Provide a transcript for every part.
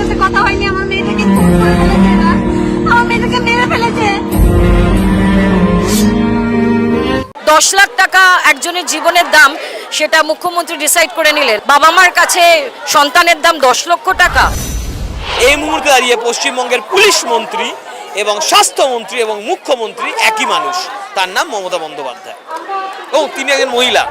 সাথে কথা হয়নি, আমার মেয়েটাকে খুন করে ফেলেছে এরা। আমার মেয়েটাকে মেরে ফেলেছে। 10 লাখ টাকা একজনের জীবনের দাম, সেটা মুখ্যমন্ত্রী ডিসাইড করে নিলেন। বাবা মার কাছে সন্তানের দাম 10 লক্ষ টাকা। এই মুহূর্তে দাঁড়িয়ে পশ্চিমবঙ্গের পুলিশ মন্ত্রী এবং স্বাস্থ্যমন্ত্রী এবং মুখ্যমন্ত্রী একই মানুষ, তার নাম মমতা বন্দ্যোপাধ্যায়, ও তিনি একজন মহিলা।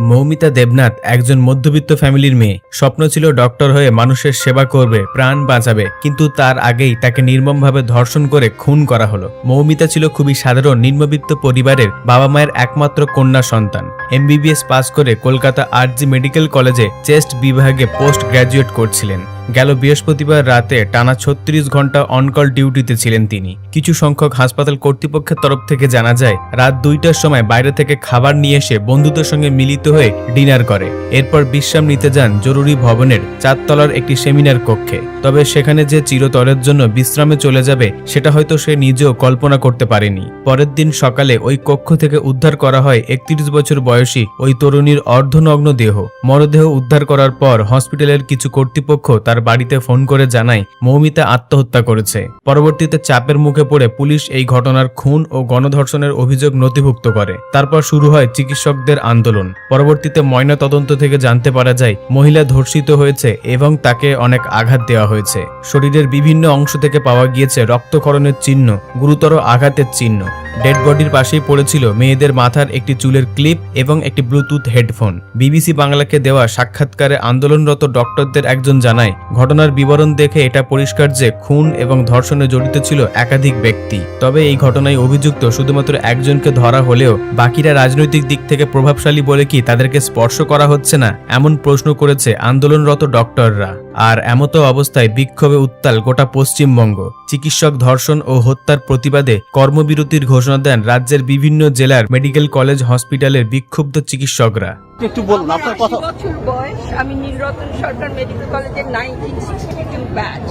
মৌমিতা দেবনাথ একজন মধ্যবিত্ত ফ্যামিলির মেয়ে। স্বপ্ন ছিল ডক্টর হয়ে মানুষের সেবা করবে, প্রাণ বাঁচাবে, কিন্তু তার আগেই তাকে নির্মমভাবে ধর্ষণ করে খুন করা হলো। মৌমিতা ছিল খুবই সাধারণ নিম্নবিত্ত পরিবারের বাবা মায়ের একমাত্র কন্যা সন্তান। এমবিবিএস পাস করে কলকাতা আরজি মেডিকেল কলেজে চেস্ট বিভাগে পোস্ট গ্র্যাজুয়েট করছিলেন। গেল বৃহস্পতিবার রাতে টানা 36 ঘন্টা অনকল ডিউটিতে ছিলেন তিনি। কিছু সংখ্যক হাসপাতাল কর্তৃপক্ষের তরফ থেকে জানা যায়, রাত 2টার সময় বাইরে থেকে খাবার নিয়ে এসে বন্ধুদের সঙ্গে মিলিত হয়ে ডিনার করে। এরপর বিশ্রাম নিতে যান জরুরি ভবনের 4 তলার একটি সেমিনার কক্ষে। তবে সেখানে যে চিরতরের জন্য বিশ্রামে চলে যাবে সেটা হয়তো সে নিজেও কল্পনা করতে পারেনি। পরের দিন সকালে ওই কক্ষ থেকে উদ্ধার করা হয় 31 বছর বয়সী ওই তরুণীর অর্ধনগ্ন দেহ। মরদেহ উদ্ধার করার পর হসপিটালের কিছু কর্তৃপক্ষ তার বাড়িতে ফোন করে জানায় মৌমিতা আত্মহত্যা করেছে। পরবর্তীতে চাপের মুখে পড়ে পুলিশ এই ঘটনার খুন ও গণধর্ষণের অভিযোগ নথিভুক্ত করে। তারপর শুরু হয় চিকিৎসকদের আন্দোলন। পরবর্তীতে ময়না তদন্ত থেকে জানতে পারা যায় মহিলা ধর্ষিত হয়েছে এবং তাকে অনেক আঘাত দেওয়া হয়েছে। শরীরের বিভিন্ন অংশ থেকে পাওয়া গিয়েছে রক্তক্ষরণের চিহ্ন, গুরুতর আঘাতের চিহ্ন। ডেড বডির পাশেই পড়েছিল মেয়েদের মাথার একটি চুলের ক্লিপ এবং একটি ব্লুটুথ হেডফোন। বিবিসি বাংলাকে দেওয়া সাক্ষাৎকারে আন্দোলনরত ডক্টরদের একজন জানায়, ঘটনার বিবরণ দেখে এটা পরিষ্কার যে খুন এবং ধর্ষণে জড়িত ছিল একাধিক ব্যক্তি। তবে এই ঘটনায় অভিযুক্ত শুধুমাত্র একজনকে ধরা হলেও বাকিরা রাজনৈতিক দিক থেকে প্রভাবশালী বলে কি তাদেরকে স্পর্শ করা হচ্ছে না, এমন প্রশ্ন করেছে আন্দোলনরত ডক্টররা। আর এমতো অবস্থায় বিক্ষোভে উত্তাল গোটা পশ্চিমবঙ্গ। চিকিৎসক ধর্ষণ ও হত্যার প্রতিবাদে কর্মবিরতির ঘোষণা দেন রাজ্যের বিভিন্ন জেলার মেডিকেল কলেজ হসপিটালের বিক্ষুব্ধ চিকিৎসকরা। একটু বলুন আপনার কথা। 80 বছর বয়স, আমি নীলরতন সরকার মেডিকেল কলেজের 1962 ব্যাচ।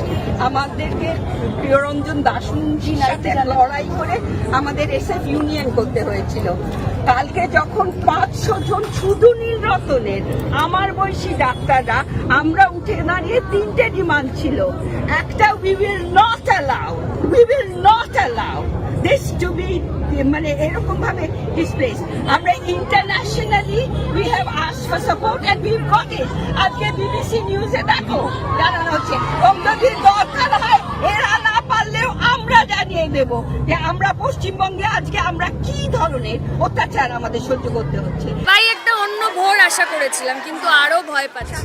আমাদেরকে প্রিয়রঞ্জন দাসুঞ্জি সাথে লড়াই করে আমাদের এসএফ ইউনিয়ন করতে হয়েছিল। কালকে যখন 500 জন শুধু নীলরতনের আমার বয়সী ডাক্তাররা আমরা উঠে দাঁড়িয়ে 3টে ডিমান্ড ছিল। একটা, we will not allow this to be, মানে এরকম ভাবে ডিসপ্লেস। আমরা internationally we have asked for support and we got it. আজকে বিবিসি নিউজে দেখো জানানো হচ্ছে, যদি দরকার হয় এরা না পারলেও আমরা জানিয়ে দেব যে আমরা পশ্চিমবঙ্গে আজকে আমরা কি ধরনের অত্যাচার আমাদের সহ্য করতে হচ্ছে। তাই একটা অন্য ভোর আশা করেছিলাম, কিন্তু আরো ভয় পাচ্ছি।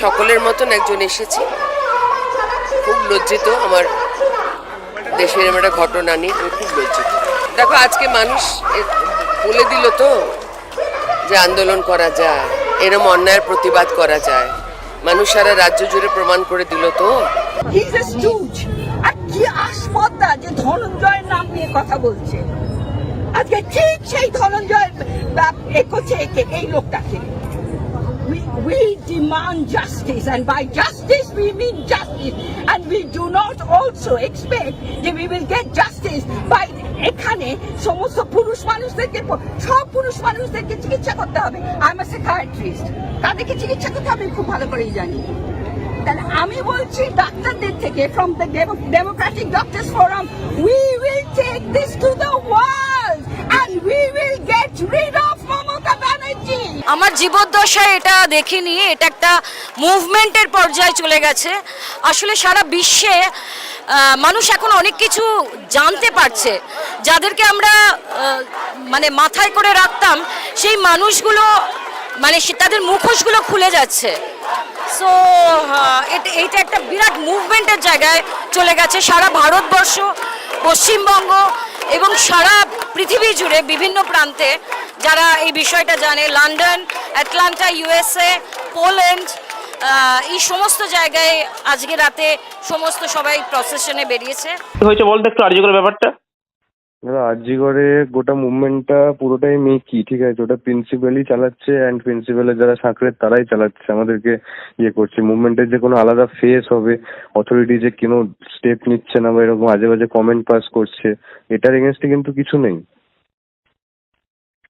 সকলের মতন একজন এসেছি, খুব লজ্জিত। আমার দেশের একটা ঘটনা নিয়ে আমি খুব লজ্জিত। দেখো আজকে মানুষ বলে দিল তো যে আন্দোলন করা যায়, এরম অন্যায়ের প্রতিবাদ করা যায়। মানুষ সারা রাজ্য জুড়ে প্রমাণ করে দিল তো। He is a স্টুজ। আর কি আস্পর্ধা যে ধনঞ্জয়ের নাম নিয়ে কথা বলছে। আজকে ঠিক সেই ধনঞ্জয় করছে এই লোকটাকে। We demand justice, and by justice we mean justice, and we do not also expect that we will get justice by এখানে সমস্ত পুরুষ মানুষদেরকে, সব পুরুষ মানুষদেরকে চিকিৎসা করতে হবে। আই এম আ সাইকিয়াট্রিস্ট, তাদেরকে চিকিৎসা করতে হবে খুব ভালো করেই জানি। তাহলে আমি বলছি ডাক্তারদের থেকে, from the Democratic Doctors Forum, we will take this to the world and we will get rid of Mamata Banerjee. আমার জীবদ্দশায় এটা দেখিনি, এটা একটা মুভমেন্টের পর্যায়ে চলে গেছে। আসলে সারা বিশ্বে মানুষ এখন অনেক কিছু জানতে পারছে, যাদেরকে আমরা মানে মাথায় করে রাখতাম সেই মানুষগুলো, মানে তাদের মুখোশগুলো খুলে যাচ্ছে। সো এটা একটা বিরাট মুভমেন্টের জায়গায় চলে গেছে। সারা ভারতবর্ষ, পশ্চিমবঙ্গ এবং সারা পৃথিবী জুড়ে বিভিন্ন প্রান্তে যারা এই বিষয়টা জানে, লন্ডন, আটলান্টা, ইউএসএ, পোল্যান্ড, এই সমস্ত জায়গায় আজকে রাতে সমস্ত সবাই প্রসেশনে বেরিয়েছে। হয়েছে বলতে একটু আর্যকর ব্যাপারটা। আরজিকরে গোটা মুভমেন্টটা পুরোটাই মেকি, ঠিক আছে? ওটা প্রিন্সিপালই চালাচ্ছে, অ্যান্ড প্রিন্সিপালের যারা সাকরেত তারাই চালাচ্ছে, আমাদেরকে ইয়ে করছে। মুভমেন্টের যে কোনো আলাদা ফেস হবে, অথরিটি যে কোনো স্টেপ নিচ্ছে না বা এরকম আজে বাজে কমেন্ট পাস করছে, এটার এগেনস্টে কিন্তু কিছু নেই।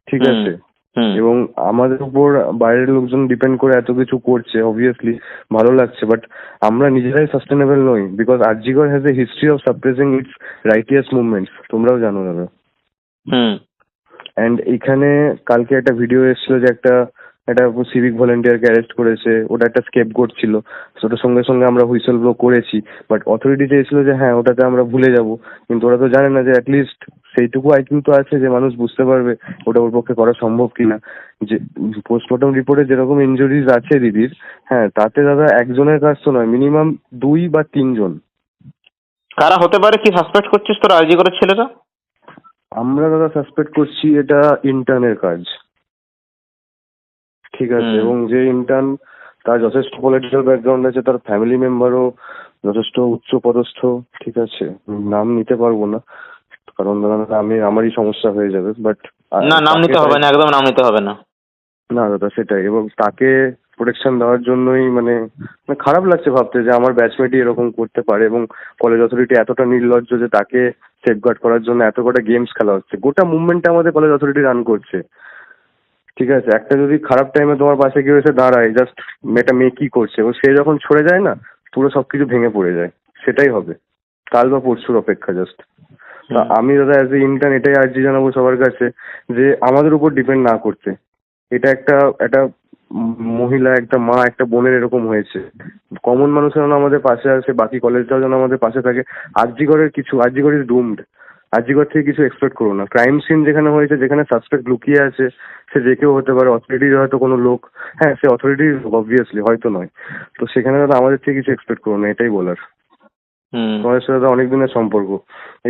ঠিক হুম, আছে, হুম, এবং আমাদের উপর বাইরের লোকজন ডিপেন্ড করে এত কিছু করছে, অবভিয়াসলি ভালো লাগছে, বাট আমরা নিজেরাই সাস্টেনেবল নই, because RG Kar has a history of suppressing it's righteous movements, তোমরাও জানো দাদা। হুম, অ্যান্ড এখানে কালকে একটা ভিডিও এসেছিল যে একটা একটা সিভিক ভলেন্টিয়ারকে অ্যারেস্ট করেছে, ওটা একটা স্কেপগোট ছিল, ওটার সঙ্গে সঙ্গে আমরা হুইসেল ব্লো করেছি, বাট অথরিটি চেয়েছিল যে হ্যাঁ ওটাতে আমরা ভুলে যাব, কিন্তু ওরা তো জানে না যে অ্যাটলিস্ট সেইটুকু আইকিউ তো আছে যে মানুষ বুঝতে পারবে ওটা ওর পক্ষে করা সম্ভব কিনা। যে পোস্টমর্টম রিপোর্টে যেরকম ইনজুরিজ আছে দিদির, হ্যাঁ তাতে দাদা একজনের কাজ তো নয়, মিনিমাম 2 বা 3 জন। কারা হতে পারে, কি সাসপেক্ট করছিস তোর আরজি করের ছেলেরা? আমরা দাদা সাসপেক্ট করছি এটা ইন্টার্নের কাজ, ঠিক আছে, হুম। এবং যে ইন্টার্ন তার যথেষ্ট পলিটিক্যাল ব্যাকগ্রাউন্ড আছে, তার ফ্যামিলি মেম্বারও যথেষ্ট উচ্চ পদস্থ, ঠিক আছে, নাম নিতে পারবো না কারণ দাদা আমি আমারই সমস্যা হয়ে যাবে, বাট না, নাম নিতে হবে না, একদম নাম নিতে হবে না। না দাদা সেটাই, এবং তাকে প্রোটেকশন দেওয়ার জন্যই মানে মানে খারাপ লাগছে ভাবতে যে আমার ব্যাচমেটই এরকম করতে পারে, এবং কলেজ অথরিটি এতটা নির্লজ্জ যে তাকে সেফগার্ড করার জন্য এত কটা গেমস খেলা হচ্ছে, গোটা মুভমেন্টটা আমাদের কলেজ অথরিটি রান করছে, ঠিক আছে। একটা যদি খারাপ টাইমে তোমার পাশে কেউ এসে দাঁড়ায়, জাস্ট মেয়েটা মেয়ে কি করছে, এবং সে যখন ছড়ে যায় না, পুরো সবকিছু ভেঙে পড়ে যায়, সেটাই হবে কাল বা পরশুর অপেক্ষা জাস্ট। তা আমি দাদা অ্যাজ এ ইন্টার্ন এটাই আর্জি জানাবো সবার কাছে যে আমাদের উপর ডিপেন্ড না করতে। এটা একটা একটা মহিলা, একটা মা, একটা বোনের এরকম হয়েছে, কমন মানুষের যেন আমাদের পাশে আসে, বাকি কলেজটাও যেন আমাদের পাশে থাকে। আরজিকর ইজ ডুমড, আরজিকর থেকে কিছু এক্সপেক্ট করো না। ক্রাইম সিন যেখানে হয়েছে, যেখানে সাসপেক্ট লুকিয়ে আছে, সে যে কেউ হতে পারে, অথরিটির হয়তো কোনো লোক, হ্যাঁ সে অথরিটির অবভিয়াসলি হয়তো নয়, তো সেখানে দাদা আমাদের থেকে কিছু এক্সপেক্ট করো না, এটাই বলার। হুম, তোমাদের সাথে দাদা অনেক দিনের সম্পর্ক,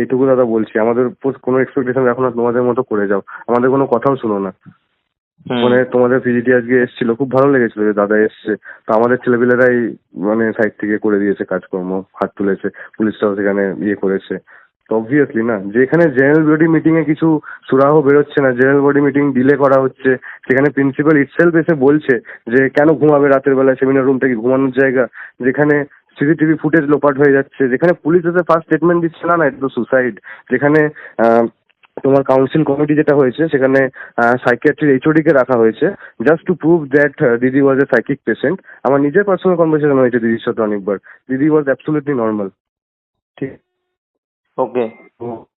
এইটুকু দাদা বলছি, আমাদের উপর কোনো এক্সপেকটেশন রাখো না, তোমাদের মতো করে যাও, আমাদের কোনো কথাও শুনো না। হুম, মানে তোমাদের পিজিটি আজকে এসেছিল, খুব ভালো লেগেছিল যে দাদা এসছে, তো আমাদের ছেলেপিলেরাই মানে সাইড থেকে করে দিয়েছে কাজকর্ম, হাত তুলেছে, পুলিশটাও সেখানে ইয়ে করেছে, তো অবভিয়াসলি না, যেখানে জেনারেল বডি মিটিং এ কিছু সুরাহ বেরোচ্ছে না, জেনারেল বডি মিটিং ডিলে করা হচ্ছে, সেখানে প্রিন্সিপাল ইটসেলফ এসে বলছে যে কেন ঘুমাবে রাতের বেলায়, সেমিনার রুম থেকে ঘুমানোর জায়গা, যেখানে সিসিটিভি ফুটেজ লোপাট হয়ে যাচ্ছে, যেখানে পুলিশ এসে ফার্স্ট স্টেটমেন্ট দিচ্ছে না না এটা তো সুসাইড, যেখানে তোমার কাউন্সিল কমিটি যেটা হয়েছে সেখানে সাইকিয়াট্রির এইচওডি কে রাখা হয়েছে জাস্ট টু প্রুভ দ্যাট দিদি ওয়াজ এ সাইকিক পেশেন্ট। আমার নিজের পার্সোনাল কনভারসেশন হয়েছে দিদির সাথে অনেকবার, দিদি ওয়াজ অ্যাবসলিউটলি নর্মাল, ঠিক। ওকে। তো